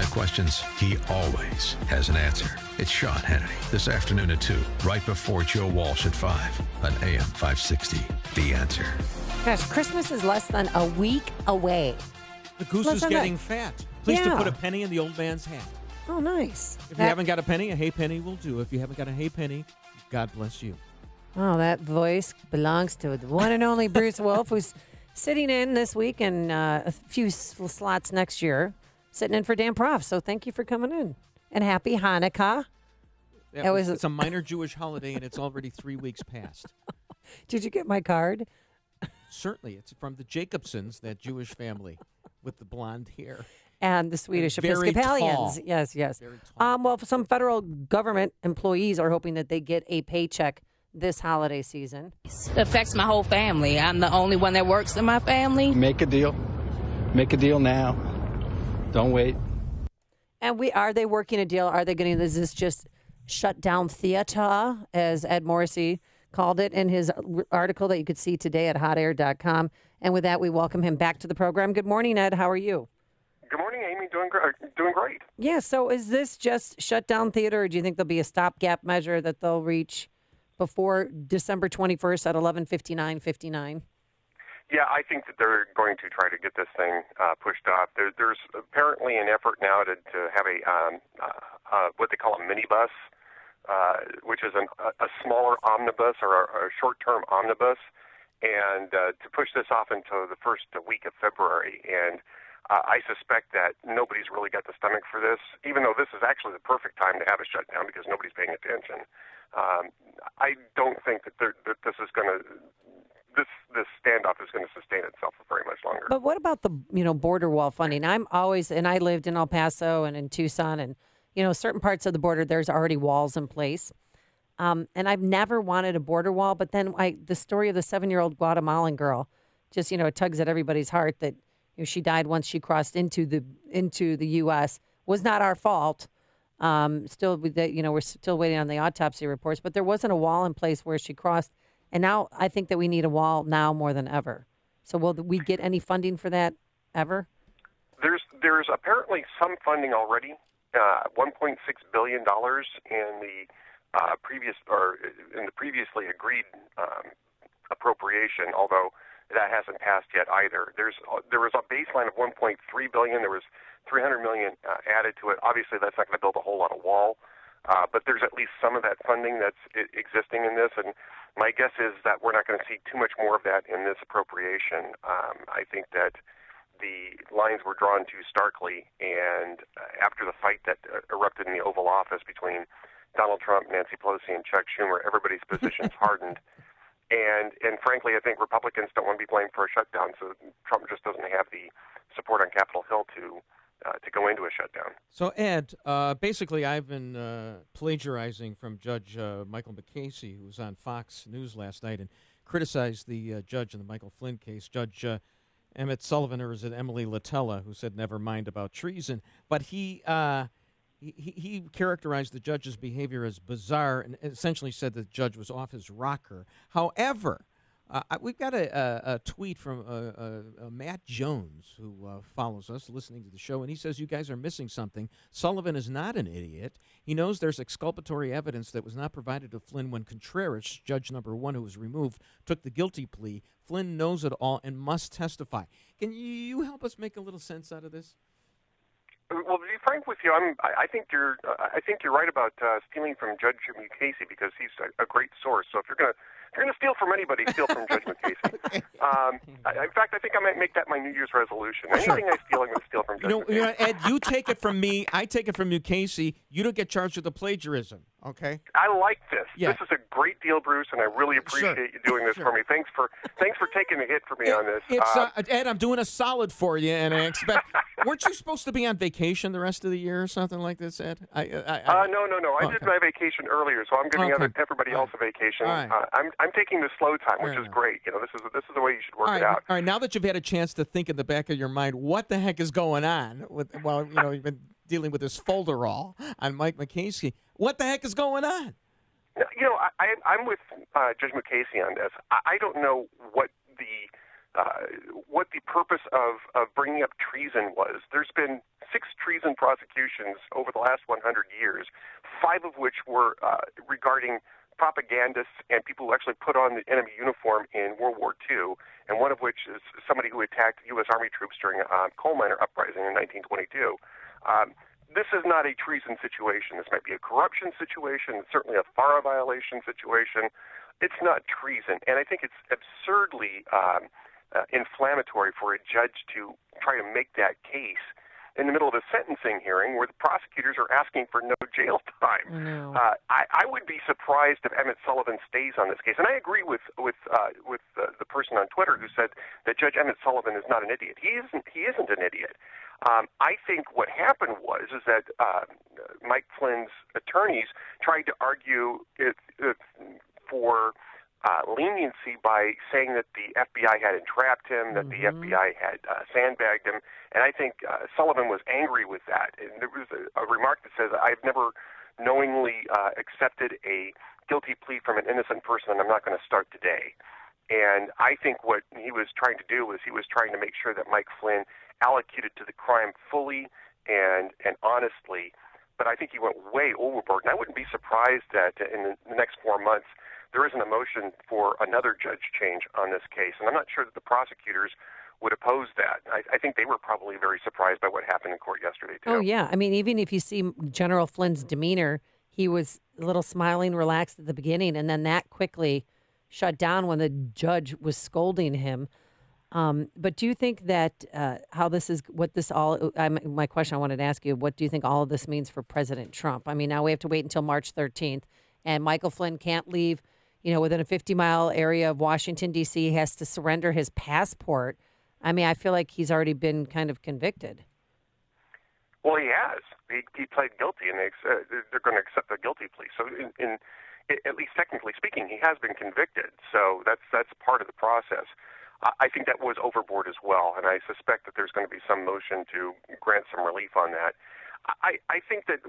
have questions, he always has an answer. It's Sean Hannity, this afternoon at 2, right before Joe Walsh at 5 on AM 560. The Answer. Gosh, Christmas is less than a week away. The goose is getting fat. Please to put a penny in the old man's hat. Oh, nice. If you haven't got a penny, a hay penny will do. If you haven't got a hay penny, God bless you. Oh, that voice belongs to the one and only Bruce Wolf, who's sitting in this week and a few slots next year, sitting in for Dan Prof. So thank you for coming in. And happy Hanukkah. It's a minor Jewish holiday, and it's already 3 weeks past. Did you get my card? Certainly. It's from the Jacobsons, that Jewish family with the blonde hair. And the Swedish very Episcopalians. tall. Yes. Very tall. Well, some federal government employees are hoping that they get a paycheck this holiday season. It affects my whole family. I'm the only one that works in my family. Make a deal. Make a deal now. Don't wait. And are they working a deal? Are they getting, is this just shutdown theater, as Ed Morrissey called it in his article that you could see today at hotair.com. And with that, we welcome him back to the program. Good morning, Ed. How are you? Good morning, Amy. Doing great. Yeah, so is this just shutdown theater, or do you think there'll be a stopgap measure that they'll reach before December 21st at 11:59:59? Yeah, I think that they're going to try to get this thing pushed off. There's apparently an effort now to have a what they call a minibus, which is a smaller omnibus or a short-term omnibus, and to push this off until the first week of February. And I suspect that nobody's really got the stomach for this, even though this is actually the perfect time to have a shutdown because nobody's paying attention. I don't think that this is going to. This standoff is going to sustain itself for very much longer. But what about the border wall funding? I lived in El Paso and in Tucson, and certain parts of the border there's already walls in place. And I've never wanted a border wall, but then the story of the 7-year-old Guatemalan girl just it tugs at everybody's heart that she died once she crossed into the U.S. was not our fault. Still, we're still waiting on the autopsy reports, but there wasn't a wall in place where she crossed. And now I think that we need a wall now more than ever. So will we get any funding for that ever? There's apparently some funding already, $1.6 billion in the previously agreed appropriation, although that hasn't passed yet either. There was a baseline of $1.3 billion. There was $300 million added to it. Obviously, that's not going to build a whole lot of wall. But there's at least some of that funding that's existing in this, and my guess is that we're not going to see too much more of that in this appropriation. I think that the lines were drawn too starkly, and after the fight that erupted in the Oval Office between Donald Trump, Nancy Pelosi, and Chuck Schumer, everybody's positions hardened. And frankly, I think Republicans don't want to be blamed for a shutdown, so Trump just doesn't have the support on Capitol Hill to go into a shutdown. So, Ed, basically I've been plagiarizing from Judge Michael McCasey, who was on Fox News last night and criticized the judge in the Michael Flynn case, Judge Emmett Sullivan, or is it Emily Latella, who said never mind about treason. But he characterized the judge's behavior as bizarre and essentially said the judge was off his rocker. However, we've got a tweet from Matt Jones, who follows us, listening to the show, and he says, you guys are missing something. Sullivan is not an idiot. He knows there's exculpatory evidence that was not provided to Flynn when Contreras, judge number 1 who was removed, took the guilty plea. Flynn knows it all and must testify. Can you help us make a little sense out of this? Well, to be frank with you, I think you're right about stealing from Judge Mukasey because he's a great source. So if you're going to steal from anybody, steal from Judge Mukasey. In fact, I think I might make that my New Year's resolution. Anything I steal, I'm going to steal from Judge Mukasey. Ed, you take it from me. I take it from Mukasey. You don't get charged with the plagiarism. Okay. I like this. Yeah. This is a great deal, Bruce, and I really appreciate you doing this for me. Thanks for taking the hit for me on this. Ed, I'm doing a solid for you, and I expect. Weren't you supposed to be on vacation the rest of the year or something like this, Ed? No. I did my vacation earlier, so I'm giving everybody else a vacation. Right. I'm taking the slow time, which is great. This is the way you should work it out. All right. Now that you've had a chance to think in the back of your mind, what the heck is going on? You've been dealing with this folderol on Mike McCasey. What the heck is going on? I'm with Judge McCasey on this. I don't know what the purpose of bringing up treason was. There's been 6 treason prosecutions over the last 100 years, 5 of which were regarding propagandists and people who actually put on the enemy uniform in World War II, and one of which is somebody who attacked U.S. Army troops during a coal miner uprising in 1922. This is not a treason situation. This might be a corruption situation. It's certainly a FARA violation situation. It's not treason. And I think it's absurdly inflammatory for a judge to try to make that case in the middle of a sentencing hearing where the prosecutors are asking for no jail time. I would be surprised if Emmett Sullivan stays on this case. And I agree with the person on Twitter who said that Judge Emmett Sullivan is not an idiot. He isn't an idiot. I think what happened was that Mike Flynn's attorneys tried to argue for leniency by saying that the FBI had entrapped him, that the FBI had sandbagged him, and I think Sullivan was angry with that. And there was a remark that says, "I've never knowingly accepted a guilty plea from an innocent person, and I'm not going to start today." And I think what he was trying to do was he was trying to make sure that Mike Flynn allocated to the crime fully and honestly, but I think he went way overboard. And I wouldn't be surprised that in the next 4 months there isn't a motion for another judge change on this case. And I'm not sure that the prosecutors would oppose that. I think they were probably very surprised by what happened in court yesterday, too. Oh, yeah. I mean, even if you see General Flynn's demeanor, he was a little smiling, relaxed at the beginning, and then that quickly shut down when the judge was scolding him. But do you think that my question I wanted to ask you, what do you think all of this means for President Trump? I mean, now we have to wait until March 13th, and Michael Flynn can't leave, within a 50-mile area of Washington, D.C. He has to surrender his passport. I mean, I feel like he's already been kind of convicted. Well, he has. He pled guilty, and they're going to accept the guilty plea. So at least technically speaking, he has been convicted. So that's part of the process. I think that was overboard as well, and I suspect that there's going to be some motion to grant some relief on that. I think that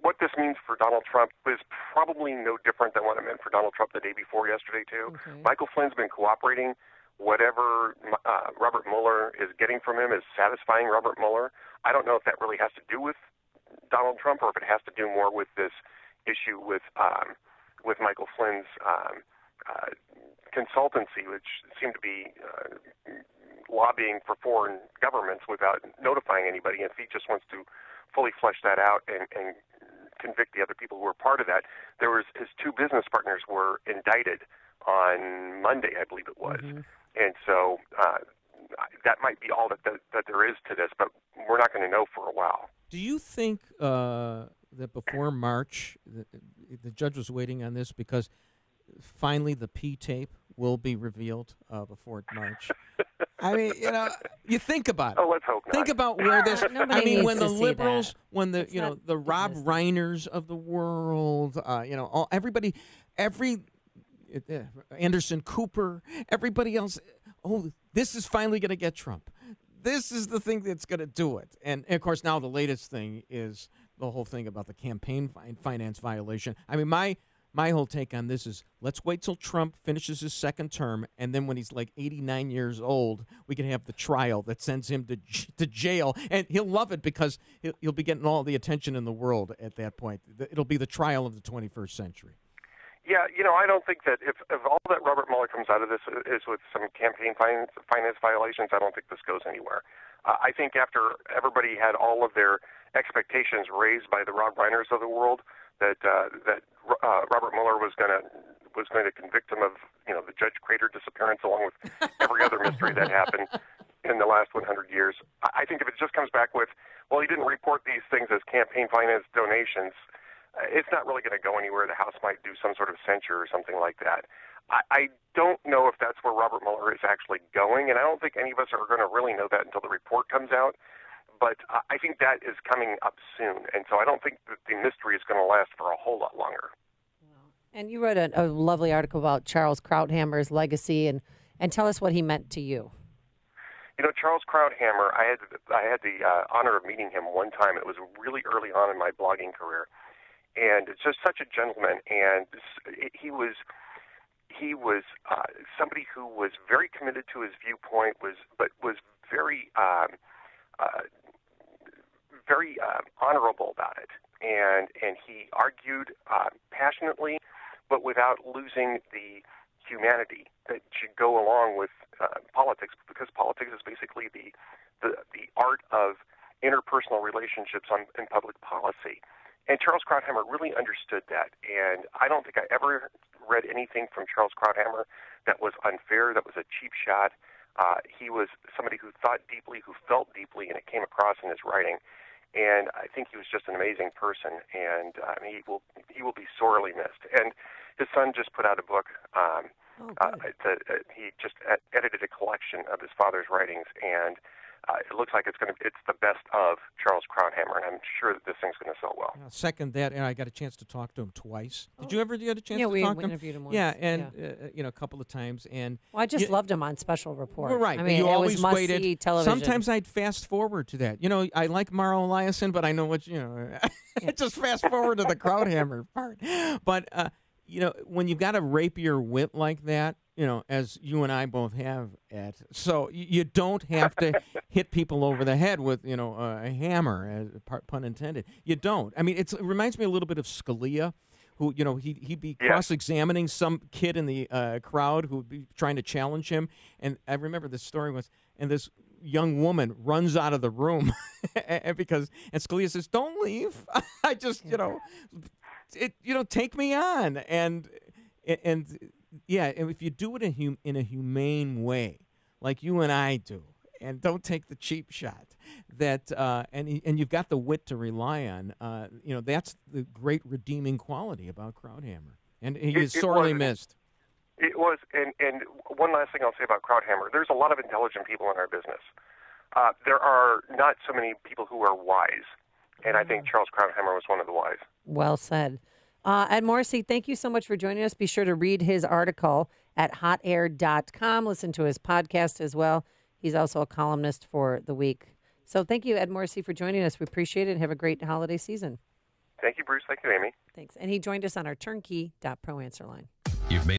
what this means for Donald Trump is probably no different than what it meant for Donald Trump the day before yesterday, too. Okay. Michael Flynn's been cooperating. Whatever Robert Mueller is getting from him is satisfying Robert Mueller. I don't know if that really has to do with Donald Trump or if it has to do more with this issue with Michael Flynn's consultancy, which seemed to be lobbying for foreign governments without notifying anybody. And if he just wants to fully flesh that out and convict the other people who were part of that, his 2 business partners were indicted on Monday, I believe it was. Mm-hmm. And so that might be all that there is to this, but we're not going to know for a while. Do you think that before March, the judge was waiting on this because finally the P tape will be revealed before March? I mean, you think about it. Oh, let's hope not. Think about where this. I mean, when the liberals, when the the Rob Reiners of the world, everybody, Anderson Cooper, everybody else. Oh, this is finally going to get Trump. This is the thing that's going to do it. And of course, now the latest thing is the whole thing about the campaign finance violation. I mean, my whole take on this is let's wait till Trump finishes his second term, and then when he's like 89 years old, we can have the trial that sends him to jail, and he'll love it because he'll be getting all the attention in the world at that point. It'll be the trial of the 21st century. Yeah, I don't think that if all that Robert Mueller comes out of this is with some campaign finance violations, I don't think this goes anywhere. I think after everybody had all of their expectations raised by the Rob Reiners of the world, that Robert Mueller was going to convict him of the Judge Crater disappearance along with every other mystery that happened in the last 100 years. I think if it just comes back with, well, he didn't report these things as campaign finance donations, it's not really going to go anywhere. The House might do some sort of censure or something like that. I don't know if that's where Robert Mueller is actually going, and I don't think any of us are going to really know that until the report comes out. But I think that is coming up soon, and so I don't think that the mystery is going to last for a whole lot longer. And you wrote a lovely article about Charles Krauthammer's legacy, and tell us what he meant to you. Charles Krauthammer, I had the honor of meeting him one time. It was really early on in my blogging career, and it's just such a gentleman. And he was somebody who was very committed to his viewpoint, but was very very honorable about it, and he argued passionately, but without losing the humanity that should go along with politics, because politics is basically the art of interpersonal relationships in public policy. And Charles Krauthammer really understood that, and I don't think I ever read anything from Charles Krauthammer that was unfair, that was a cheap shot. He was somebody who thought deeply, who felt deeply, and it came across in his writing. And I think he was just an amazing person, and he will be sorely missed. And his son just put out a book. He just edited a collection of his father's writings, and it looks like it's the best of Charles Krauthammer, and I'm sure that this thing's going to sell well. I'll second that, and I got a chance to talk to him twice. Did you ever get a chance to talk to him? Yeah, we interviewed him once. Yeah, and a couple of times. And I just loved him on Special Report. Well, right. I mean, you it always was must-see waited. television. Sometimes I'd fast forward to that. I like Mara Eliason, but I know what just fast forward to the Krauthammer part. But when you've got a rapier wit like that, as you and I both have, Ed, so you don't have to hit people over the head with, a hammer, pun intended. You don't. I mean, it reminds me a little bit of Scalia, who, he'd be cross-examining some kid in the crowd who would be trying to challenge him. And I remember the story was, and this young woman runs out of the room and Scalia says, "Don't leave. I just, take me on." And if you do it in a humane way, like you and I do, and don't take the cheap shot, that and you've got the wit to rely on, that's the great redeeming quality about Krauthammer, and he is sorely missed. It was, and one last thing I'll say about Krauthammer: there's a lot of intelligent people in our business. There are not so many people who are wise, and I think Charles Krauthammer was one of the wise. Well said. Ed Morrissey, thank you so much for joining us. Be sure to read his article at hotair.com. Listen to his podcast as well. He's also a columnist for The Week. So thank you, Ed Morrissey, for joining us. We appreciate it, and have a great holiday season. Thank you, Bruce. Thank you, Amy. Thanks. And he joined us on our turnkey.pro answer line. You've made